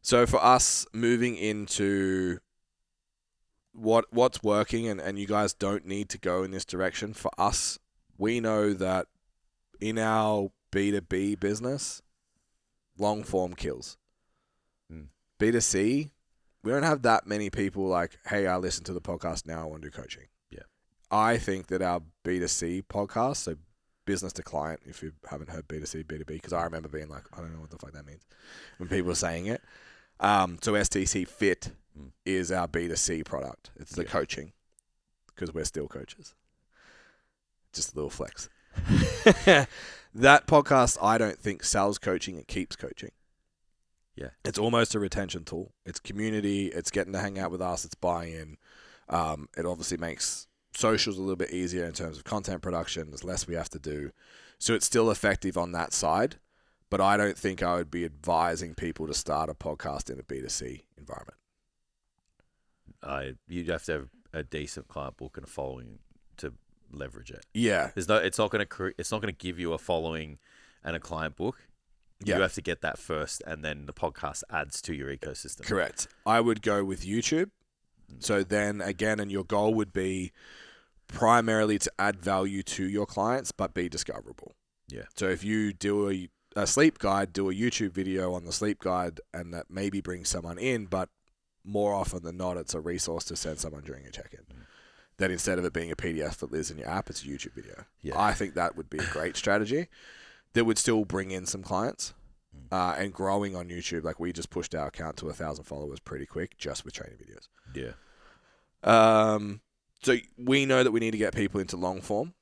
So for us moving into what's working, and you guys don't need to go in this direction. For us, we know that in our B2B business, long form kills. B2C, we don't have that many people like, hey, I listen to the podcast now, I want to do coaching. Yeah. I think that our B2C podcast, so business to client, if you haven't heard B2C, B2B, because I remember being like, I don't know what the fuck that means when people are saying it. So STC Fit is our B2C product. It's the coaching, because we're still coaches. Just a little flex. That podcast, I don't think sells coaching, it keeps coaching. Yeah. It's almost a retention tool. It's community. It's getting to hang out with us. It's buy-in. It obviously makes socials a little bit easier in terms of content production. There's less we have to do. So it's still effective on that side. But I don't think I would be advising people to start a podcast in a B2C environment. You'd have to have a decent client book and a following to leverage it. Yeah. It's not going to give you a following and a client book. Yeah. You have to get that first, and then the podcast adds to your ecosystem. Correct. I would go with YouTube. So then again, and your goal would be primarily to add value to your clients, but be discoverable. Yeah. So if you do a sleep guide, do a YouTube video on the sleep guide, and that maybe brings someone in, but more often than not, it's a resource to send someone during a check-in. That instead of it being a PDF that lives in your app, it's a YouTube video. Yeah. I think that would be a great strategy that would still bring in some clients. And growing on YouTube, like we just pushed our account to 1,000 followers pretty quick just with training videos. Yeah. So we know that we need to get people into long form.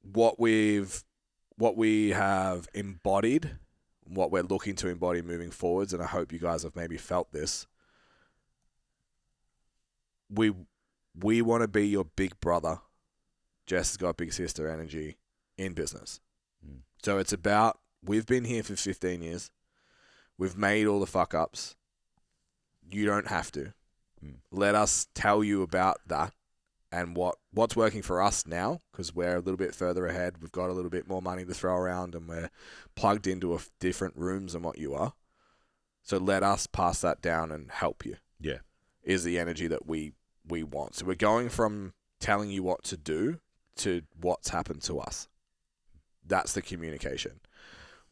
What we have embodied, what we're looking to embody moving forwards, and I hope you guys have maybe felt this. We want to be your big brother. Jess has got big sister energy in business. So it's about, we've been here for 15 years. We've made all the fuck ups. You don't have to. Let us tell you about that and what's working for us now, because we're a little bit further ahead. We've got a little bit more money to throw around, and we're plugged into different rooms than what you are. So let us pass that down and help you. Yeah. Is the energy that we want. So we're going from telling you what to do to what's happened to us. That's the communication.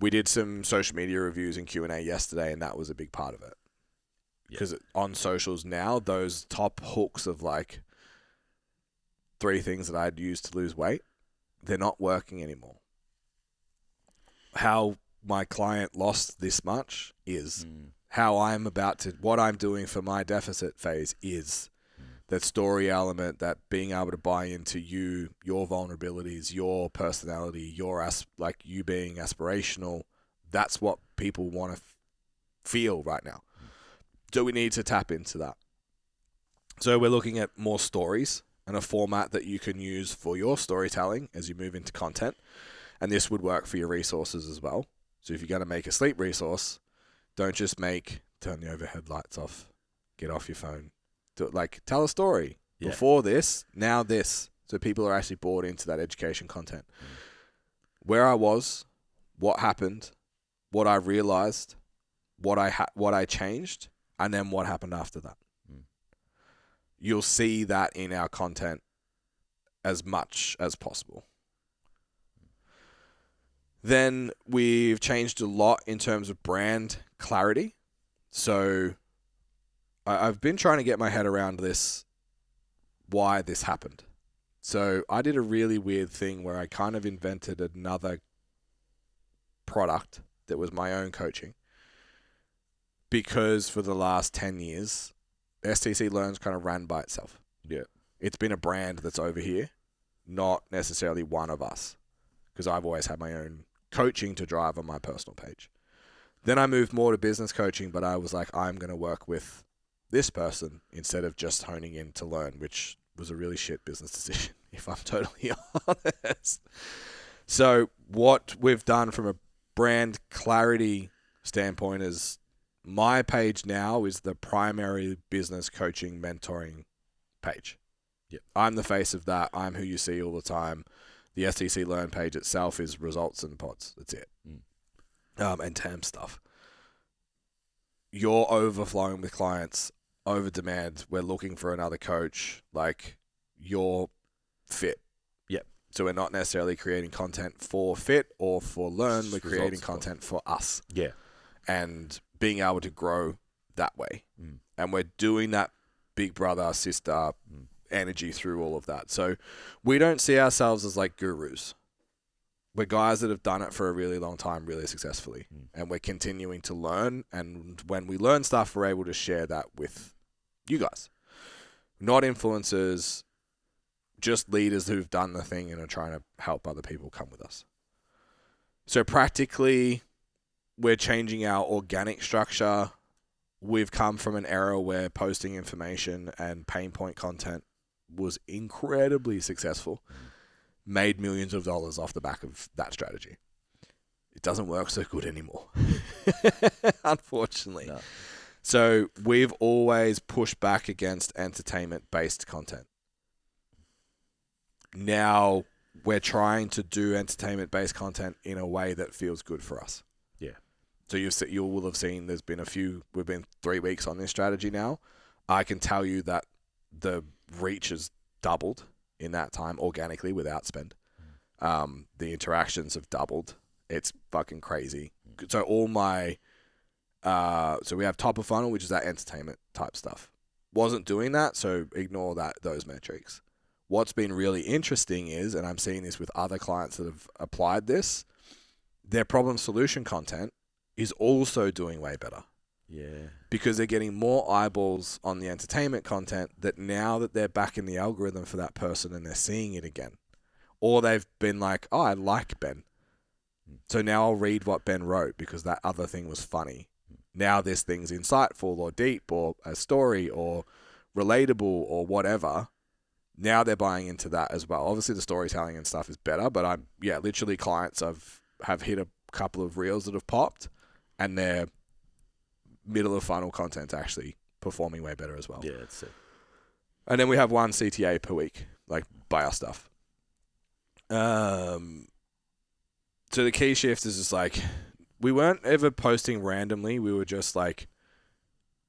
We did some social media reviews and Q&A yesterday, and that was a big part of it. Because on socials now, those top hooks of like 3 things that I'd use to lose weight, they're not working anymore. How my client lost this much is. How I'm about to, what I'm doing for my deficit phase is. That story element, that being able to buy into you, your vulnerabilities, your personality, like you being aspirational, that's what people want to feel right now. So we need to tap into that. So we're looking at more stories and a format that you can use for your storytelling as you move into content. And this would work for your resources as well. So if you're going to make a sleep resource, don't just turn the overhead lights off, get off your phone. Tell a story. Yeah. Before this, now this. So people are actually bought into that education content. Where I was, what happened, what I realized, what I changed, and then what happened after that. You'll see that in our content as much as possible. Then we've changed a lot in terms of brand clarity. So I've been trying to get my head around this, why this happened. So I did a really weird thing where I kind of invented another product that was my own coaching. Because for the last 10 years, STC Learn's kind of ran by itself. Yeah. It's been a brand that's over here, not necessarily one of us. Because I've always had my own coaching to drive on my personal page. Then I moved more to business coaching, but I was like, I'm going to work with this person instead of just honing in to learn, which was a really shit business decision, if I'm totally honest. So what we've done from a brand clarity standpoint is my page now is the primary business coaching mentoring page. Yep. I'm the face of that. I'm who you see all the time. The STC Learn page itself is results and pods. That's it. And TAM stuff. you're overflowing with clients, over demand. We're looking for another coach. Like, you're fit. Yep. So we're not necessarily creating content for fit or for learn. We're creating Results content for us. Yeah. And being able to grow that way. Mm. And we're doing that big brother, sister energy through all of that. So we don't see ourselves as like gurus. We're guys that have done it for a really long time, really successfully. And we're continuing to learn. And when we learn stuff, we're able to share that with you guys. Not influencers, just leaders who've done the thing and are trying to help other people come with us. So practically, we're changing our organic structure. We've come from an era where posting information and pain point content was incredibly successful. Made millions of dollars off the back of that strategy. It doesn't work so good anymore, unfortunately. No. So we've always pushed back against entertainment-based content. Now we're trying to do entertainment-based content in a way that feels good for us. Yeah. So you will have seen there's been we've been 3 weeks on this strategy now. I can tell you that the reach has doubled in that time organically without spend. The interactions have doubled. It's fucking crazy. So all my, so we have top of funnel, which is that entertainment type stuff. Wasn't doing that, so ignore those metrics. What's been really interesting is, and I'm seeing this with other clients that have applied this, their problem solution content is also doing way better. Yeah. Because they're getting more eyeballs on the entertainment content that now that they're back in the algorithm for that person and they're seeing it again. Or they've been like, oh, I like Ben. So now I'll read what Ben wrote because that other thing was funny. Now this thing's insightful or deep or a story or relatable or whatever. Now they're buying into that as well. Obviously the storytelling and stuff is better, but literally clients have hit a couple of reels that have popped and they're middle of funnel content actually performing way better as well. Yeah, that's it. And then we have 1 CTA per week, like buy our stuff. So the key shift is just like, we weren't ever posting randomly. We were just like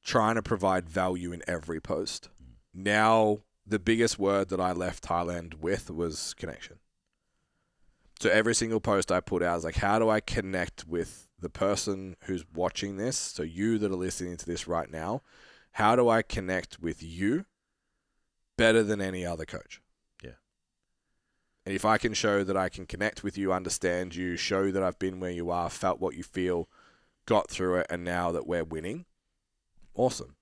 trying to provide value in every post. Now, the biggest word that I left Thailand with was connection. So every single post I put out is like, how do I connect with the person who's watching this? So you that are listening to this right now, how do I connect with you better than any other coach? Yeah. And if I can show that I can connect with you, understand you, show that I've been where you are, felt what you feel, got through it, and now that we're winning, awesome.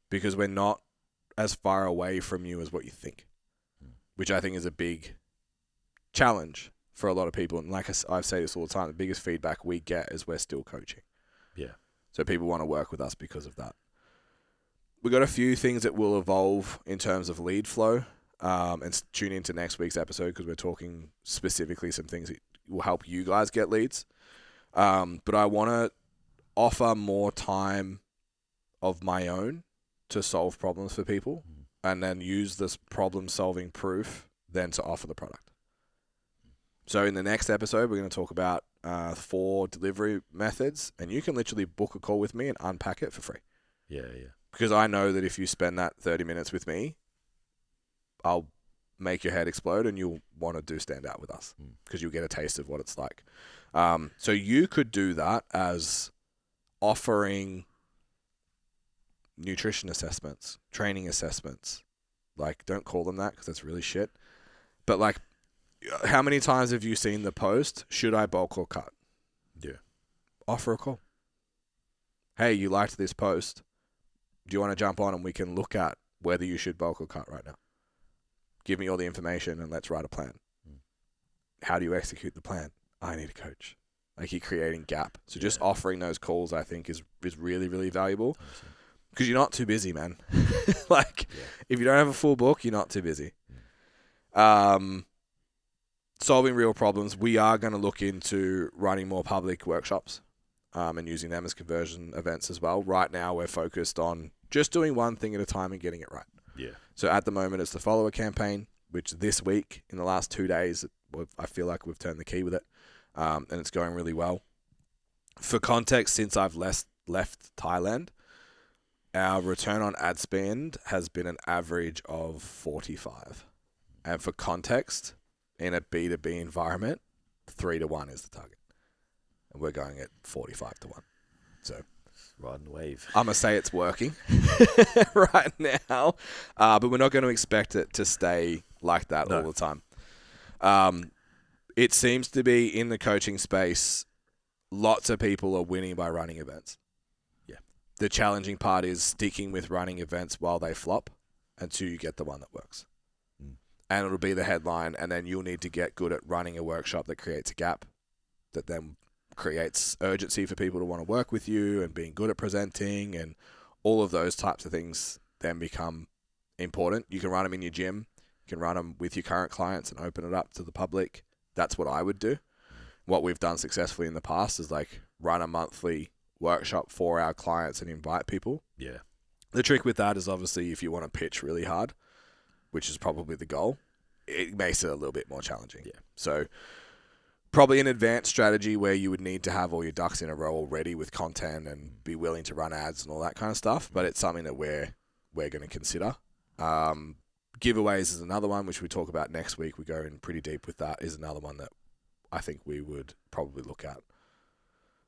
Because we're not as far away from you as what you think, which I think is a big challenge for a lot of people. And like I say this all the time, the biggest feedback we get is we're still coaching. Yeah. So people want to work with us because of that. We've got a few things that will evolve in terms of lead flow. And tune into next week's episode because we're talking specifically some things that will help you guys get leads. But I want to offer more time of my own to solve problems for people and then use this problem-solving proof then to offer the product. So in the next episode, we're going to talk about 4 delivery methods, and you can literally book a call with me and unpack it for free. Yeah, yeah. Because I know that if you spend that 30 minutes with me, I'll make your head explode and you'll want to do stand out with us because you'll get a taste of what it's like. So you could do that as offering nutrition assessments, training assessments. Like, don't call them that because that's really shit. But like, how many times have you seen the post, should I bulk or cut? Yeah. Offer a call. Hey, you liked this post. Do you want to jump on and we can look at whether you should bulk or cut right now? Give me all the information and let's write a plan. How do you execute the plan? I need a coach. Like, you're creating gap. So just offering those calls, I think, is really, really valuable because you're not too busy, man. If you don't have a full book, you're not too busy. Solving real problems. We are going to look into running more public workshops and using them as conversion events as well. Right now, we're focused on just doing one thing at a time and getting it right. Yeah. So at the moment, it's the follower campaign, which this week, in the last 2 days, I feel like we've turned the key with it, and it's going really well. For context, since I've left Thailand, our return on ad spend has been an average of 45. And for context, in a B2B environment, 3-1 is the target. And we're going at 45-1. So riding the wave. I'm going to say it's working right now. But we're not going to expect it to stay like that all the time. It seems to be in the coaching space, lots of people are winning by running events. Yeah. The challenging part is sticking with running events while they flop until you get the one that works. And it'll be the headline, and then you'll need to get good at running a workshop that creates a gap, that then creates urgency for people to want to work with you, and being good at presenting, and all of those types of things then become important. You can run them in your gym. You can run them with your current clients and open it up to the public. That's what I would do. What we've done successfully in the past is like run a monthly workshop for our clients and invite people. Yeah. The trick with that is obviously if you want to pitch really hard, which is probably the goal, it makes it a little bit more challenging. Yeah. So probably an advanced strategy where you would need to have all your ducks in a row already with content and be willing to run ads and all that kind of stuff. But it's something that we're going to consider. Giveaways is another one, which we talk about next week. We go in pretty deep with that, is another one that I think we would probably look at.